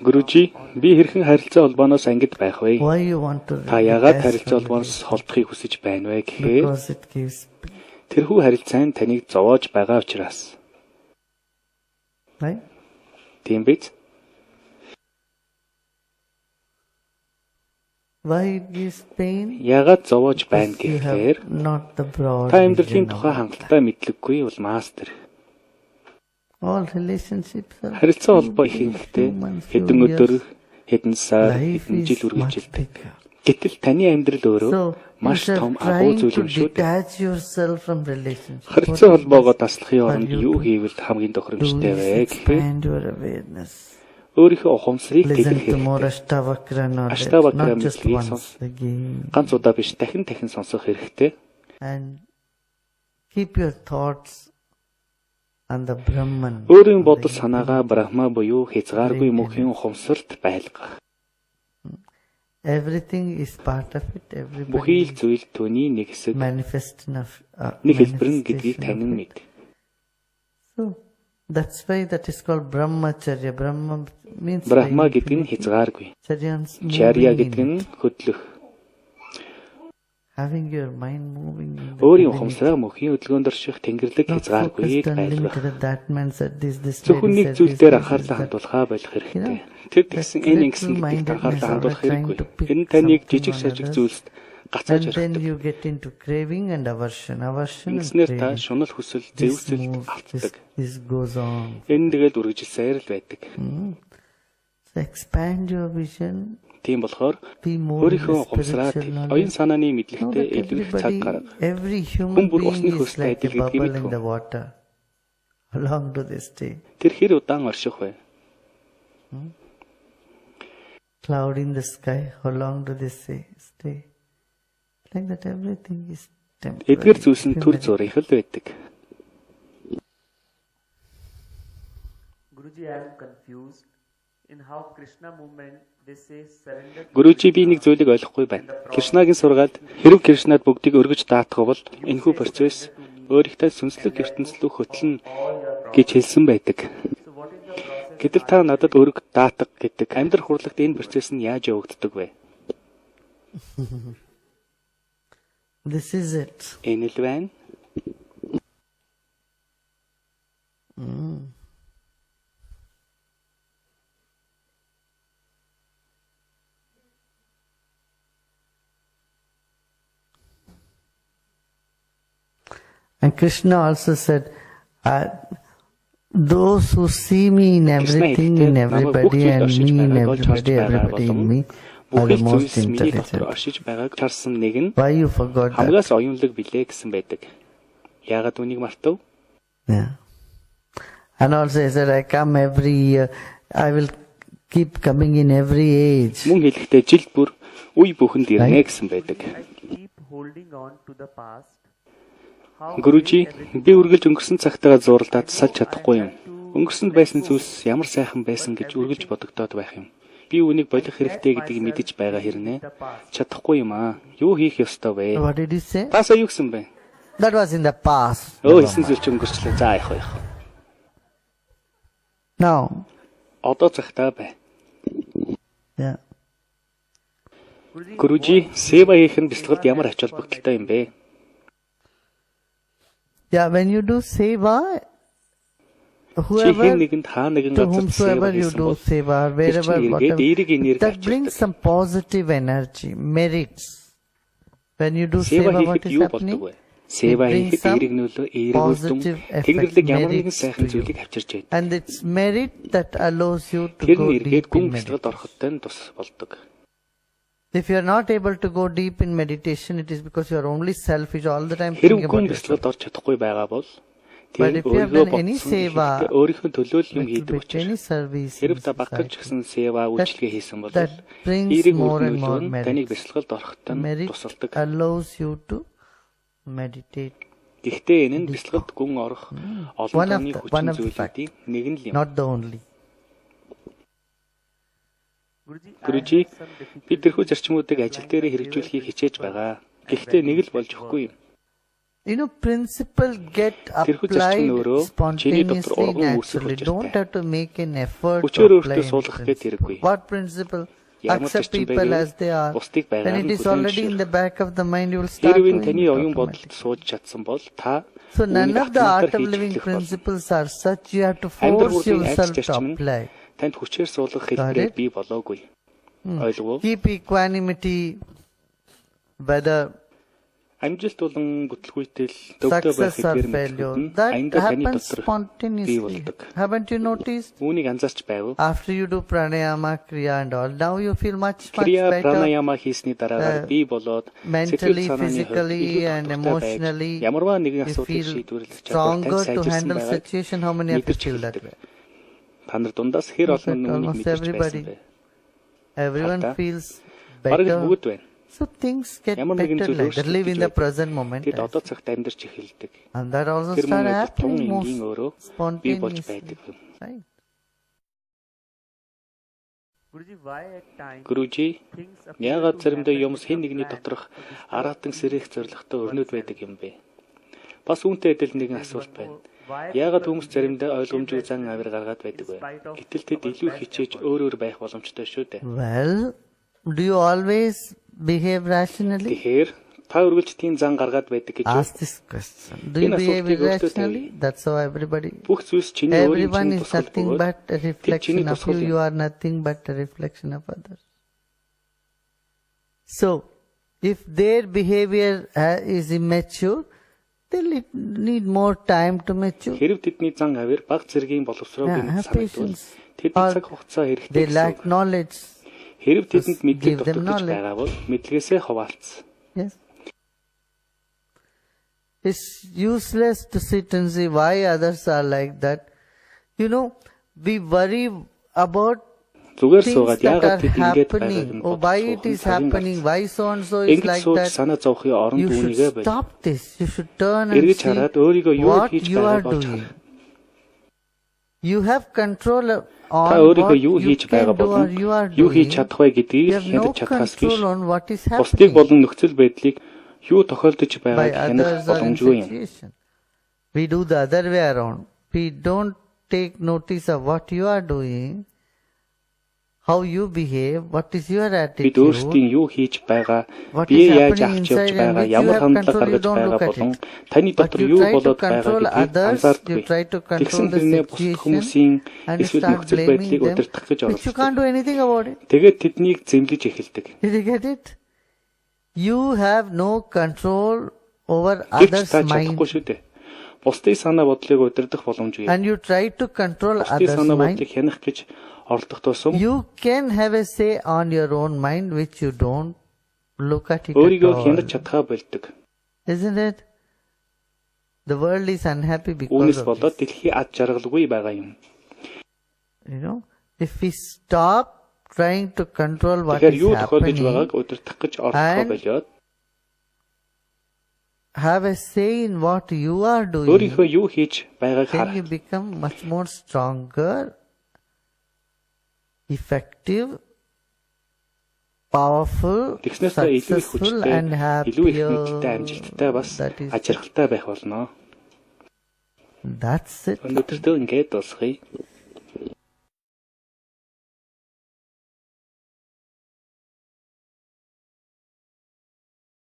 Гүрүжи, би хэрхэн харилцаа холбооноос ангид байх вэ? Why you want to Та яагаад detach харилцаа from холбооноос relationship? холдохыг хүсэж байна вэ гэхээр Because it gives peace. тэрхүү харилцаа нь таныг зовоож байгаа учраас. Right? Тийм биз? Why it gives pain? Яагаад зовоож байна You гэхээр have not the broad та амьдралын vision тухай of it. хангалттай мэдлэггүй бол мастер. All relationships are Харилцаа few холбоо days, ихэнхдээ few months, few хэдэн өдөр, years. хэдэн сар, Life хэдэн is жил much үргэлжилдэг. bigger. Гэтэл таны амьдрал өөрөө So маш instead том of агуу trying зүйл to юм шүү дээ. detach yourself from relationship, Харилцаа what холбоогоо you таслахын for оронд you юу to хийвэл хамгийн do тохиромжтой is вэ гэхээр expand your awareness. өөрийнхөө ухамсарыг Listen дэлгэх to more хэрэгтэй. Ashtavakra knowledge, Ashtavakra not just мэдлэгийг once again. Ганц удаа биш, дахин сонсох хэрэгтэй. And keep your thoughts on the Brahman. Өөрийн бодол санаагаа Брахма буюу хязгааргүй мөнхийн ухамсарт байлгах. Everything is part of it. Бүхий л Everybody зүйл түүний нэг хэсэг, manifestation нэг хэлбэр нь гэдгийг танин of it. мэд. So that's why that is called Brahmacharya. Brahma means Брахма гэдэг нь хязгааргүй. Чарья гэдэг нь хөдлөх. having your mind moving in the Өөрийн divinity. ухамсараа мөнхийн хөдөлгөөнд орших Тэнгэрлэг Not хязгааргүйг focused on байлгах. limited, that man said this Зөвхөн lady нэг said зүйл this, дээр this, анхаарлаа that. хандуулахаа болох You хэрэгтэй. know, Тэр тэгсэн энэ ингэсэн гэдэгт mindedness анхаарлаа or хандуулах trying хэрэггүй. to pick Энэ таныг something жижиг on сажиг others. зүйлд гацааж And then орхидог. you get into craving and aversion. Aversion and Ингэснээр та craving. шунал хүсэл, This зэвсэл moves, автдаг. this goes on. Энэ тэгээд үргэлжилсээр л байдаг. So expand your vision. Тийм болохоор Be more in the өөрийнхөө ухамсараа spiritual оюун knowledge. санааны Know мэдлэгтэй that илүү их цаг гарга. every Хүн human бүр усны being is хөөстэй like a адил гэдгийг bubble мэдэх in the үү? water. How long do they stay? Тэр хэр удаан орших вэ? Cloud in the sky. How long do they stay? Like that, everything is temporary. Эдгээр зүйлс нь төр ephemeral. зурих л байдаг. Guruji, I am confused in how Krishna movement they say surrender. Гүрүжи би нэг зүйлийг ойлгохгүй байна. Кришнагийн сургаалд хэрв Кришнад бүгдийг өргөж даатгах бол энэхүү процесс өөрийнхөө сүнслэг ертөнцлөө хөтлөн гэж хэлсэн байдаг. So what is the process? Гэтэл та надад өрг даатга гэдэг амьдрах хурлагт энэ процесс нь яаж явагддаг вэ? This is it. Энэ л байна. And Krishna also said, those who see me in everything, in everybody, and me in everybody, everybody in me, are the Бүхэл most зүйлс миний дотор intelligent. оршиж байгааг харсан нэг нь Why you forgot that? хамгаас оюунлаг билээ гэсэн байдаг. Яагаад үнийг мартав? Yeah. And also he said, I come every year. I will keep coming in every age. Мөн хэлэхдээ жил бүр үе бүхэнд ирнэ гэсэн байдаг. I keep holding on to the past. How Гүрүжи, great everything би үргэлж өнгөрсөн цагтаа зурлаад салж чадахгүй юм. Өнгөрсөнд байсан зүйлс ямар сайхан байсан гэж үргэлж бодогдоод байх юм. Би үнийг болох хэрэгтэй гэдгийг мэдэж байгаа хэрнээ чадахгүй юм аа. Юу хийх ёстой вэ? What did he say? Та сая юу гэсэн бэ? That was in the past. Өө хийсэн зүйл чи өнгөрчлөө. За яах вэ? Now, Одоо цагтаа бай. yeah. Гүрүжи, сева хийх нь бяцлагд ямар ач холбогдолтой юм бэ? Yeah, when you do seva, Чи whoever, хэн нэгэнд хаа нэгэн to газар сева whomsoever you хийсэн do бол seva, wherever, эргээд whatever, эерэг энерги that brings авчирдаг. some positive energy, merits. When you do Сева seva, what хийхэд is юу болдог happening? вэ? Сева It brings хийхэд some эерэг нөлөө, эерэг үр дүн, positive effect, Тэнгэрлэг ямар нэгэн merits сайхан to you. зүйлийг авчирч байдаг. And it's merit that allows you to Тэр go нь эргээд deep гүн in бяцлагд meditation. орохтой нь тус болдог. If you are not able to go deep in meditation, it is because you are only selfish all the time Хэрэг thinking гүн about yourself. бяцлагд орж чадахгүй байгаа бол But тэр if you have өөрийгөө done any бодсон seva, ихэвчлэн өөрийнхөө төлөөлөл юм Little хийдэг bit, учраас any service in хэрэг та багтаж society. гисэн сева үйлчлэгээ хийсэн бол that brings эерэг more үр and more нөлөө нь таныг merit. бяцлагд орохтой нь Merit тусалдаг. allows you to meditate. Гэхдээ энэ нь бяцлагд гүн орох олон One of тооны the- хүчин one of the зүйлүүдийн нэг нь л юм. Not the only. Guruji, I Гүрүжи, have some difficulty. би тэрхүү зарчмуудыг ажил дээр хэрэгжүүлэхийг хичээж байгаа. Гэхдээ нэг л болж өгөхгүй юм. principle get Тэрхүү зарчим нь applied өөрөө чиний дотор spontaneously, урган үүсэх naturally. учиртай. Don't have to make an effort Хүчээр to өөртөө apply суулгах any гээд хэрэггүй. principle. What principle? Ямар Accept зарчим people байвал as they are. бусдыг When байгаар it нь is already in хүлээн the back of the mind, you will start Хэрвээ doing таны it оюун automatically. бодолд сууж чадсан бол та So none үүнийг of the art автоматар of хийж living эхлэх болно. principles are such you have to Амьдрал force бүрийн yourself айц to зарчим нь apply. танд хүчээр суулгах Got хэлбэрээр it? бий болоогүй. Ойлгов уу? Keep equanimity, whether Амжилт болон бүтлгүйтэл төвдөө байх success or хэлбэр failure. мэдлүүд нь That аяндаа таны happens дотор бий spontaneously. болдог. Haven't you noticed? Үүнийг анзаарч байв. After you do pranayama, kriya and all, now you feel much Крия better. пранаяма хийсний дараагаар бий болоод mentally, сэтгэл санааны physically, хувьд илүү and тодорхойтой байж, emotionally, ямарваа нэгэн You асуудлыг feel шийдвэрлэх чадвар stronger тань to сайжирсан handle байгааг situation. How many of you мэдэрч feel that эхэлдэг. way? Та нар дундаас хэр олон fact, нүунийг almost мэдэрч everybody. байсан бэ? Everyone Харта. feels Бараг better. бүгд байна. So things get Ямар нэгэн better зүйл like that. Live in the present moment. Тэд одоо цагт амьдарч эхэлдэг. And that also Тэр start мөн тун happening энгийн most өөрөө бий болж spontaneously. байдаг. Right? Guruji, why at times Гүрүжи things appear яагаад to заримдаа happen юмс with хэн a нэгний plan, доторх but is so аратан сэрэх зоригтой өрнөд байдаг юм бэ? Бас үүнтэй адил нэгэн асуулт байна. why Яагаад people хүмүүс заримдаа ойлгомжгүй зан авир гаргаад байдаг вэ? Гэтэл тэд илүү хичээж өөр байх боломжтой шүү дээ. Well, do you always behave rationally? Тэгэхээр та үргэлж тийм зан гаргаад байдаг гэж үү? Ask this question. Do you Энэ behave асуултыг өөртөө irrationally? That's how everybody. Бүх зүйлс чиний өөрийн Everyone чинь is тусгал nothing бөгөөд but a чиний reflection of тусгал you. юм. You are nothing but a reflection of others. So, if their behavior is immature, they need more time to mature. Хэрв тэдний зан авир баг зэргийн боловсроогүй Have санагдвал patience. тэд Or цаг хугацаа хэрэгтэй They гэсэн. lack knowledge. Хэрв тэдэнд мэдлэг give them дутагдж knowledge. байгаа бол мэдлэгээсээ хуваалц. Yes. It's useless to sit and see why others are like that. We worry about Зүгээр things суугаад that яагаад are тэд ингэж байгааг happening. нь Oh, why it is happening? Why so and so is Ингэж like сууж that? санаа зовхын оронд You үүнийгээ should байл. stop this. You should turn and Эргэж see хараад өөрийгөө юу what хийж you are байгааг олж doing. хар. You have control Та on өөрийгөө what юу you хийж байгаа can do or болон you are юу хийж doing. чадах вэ гэдгийг You have no хянаж чадхаас биш. control on what is Бусдыг happening болон нөхцөл байдлыг юу тохиолдож by байгааг хянах others or in боломжгүй юм. situation. We do the other way around. We don't take notice of what you are doing, how you behave, what is your Бид attitude. өөрсдийн юу хийж байгаа, What бие is яаж happening авч явж inside and байгаа, which you ямар have хандлага control, you гаргаж don't байгаа look at болон it. таны But дотор you юу try to болоод байгаа control гэдгийг others, анзаардаггүй. you try to control Тэгсэн the тэрнээ бусад situation хүмүүсийн and эсвэл start нөхцөл blaming байдлыг them, удирдах гэж which you оролддог. can't do anything about it. Тэгээд тэднийг зэмлэж эхэлдэг. Did you get it? You have no control over Гэвч others' та mind, чадахгүй шүү дээ. Бусдын санаа бодлыг удирдах боломжгүй. and you try to control Бусдын others' санаа mind. бодлыг хянах гэж оролдох тусам You can have a say on your own mind, which you don't look at it at өөрийгөө хянаж all. чадхаа болдог. Isn't it? The world is unhappy because Үүнээс of болоод this. дэлхий ад жаргалгүй байгаа юм. If we stop trying to control what Тэгэхээр is юу тохиолдож happening, байгааг удирдах гэж оролдохоо and болоод have a say in what you are doing, өөрийнхөө юу хийж байгааг then you харах. become much more stronger, effective, powerful, Тэгснээс та илүү их successful, хүчтэй, and илүү их мэдлэлтэй, happier. амжилттай бас That is- ажиргалтай байх болно. That's it. Өнөөдөртөө ингэж дуусгая.